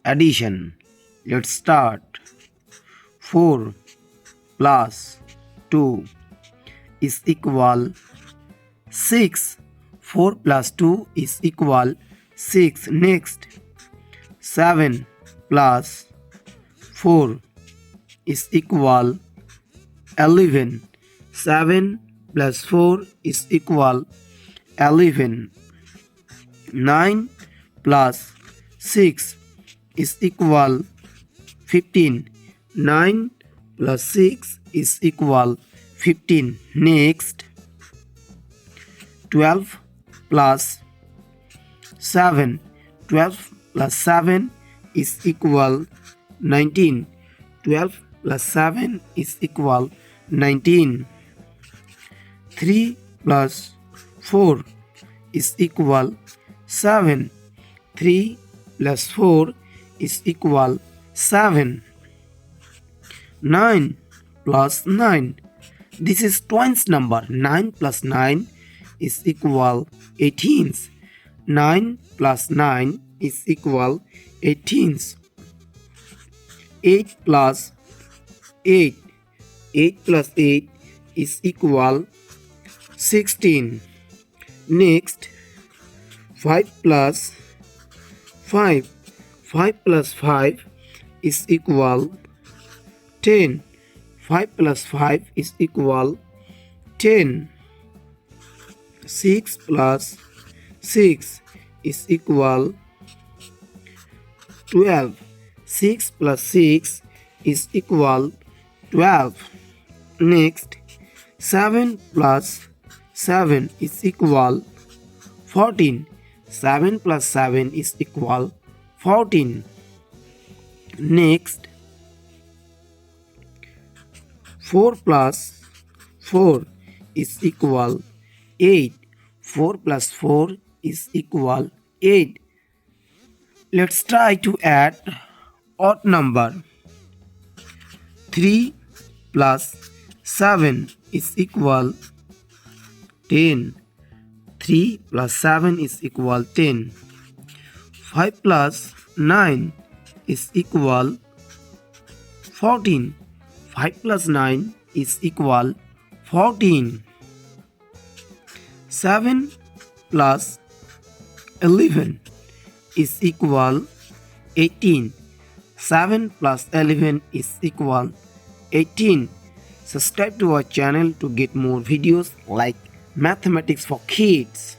addition. Let's start. 4 plus 2 is equal 6. 4 plus 2 is equal 6. Next, 7 plus 4 is equal 11. 7 plus 4 is equal 11. 9 plus 6 is equal 15. 9 plus 6 is equal 15. Next, 12 plus 7. 12 plus 7 is equal 19. 12 plus 7 is equal 19. 3 plus 4 is equal 7. 3 plus 4 is equal 7. 9 plus 9. This is twins number. 9 plus 9 is equal 18. 9 plus 9 is equal 18. 8 plus 8. 8 plus 8 is equal 16. Next, 5 plus 5. 5 plus 5 is equal 10. 5 plus 5 is equal 10. 6 plus 6 is equal 12. 6 plus 6 is equal 12. Next, 7 plus 7 is equal 14. 7 plus 7 is equal 14. Next, 4 plus 4 is equal 8. 4 plus 4 is equal 8. Let's try to add odd number. 3 plus 7 is equal 10. 3 plus 7 is equal 10. 5 plus 9 is equal 14. 5 plus 9 is equal 14. 7 plus 11 is equal 18. 7 plus 11 is equal 18. Subscribe to our channel to get more videos like Mathematics for Kids.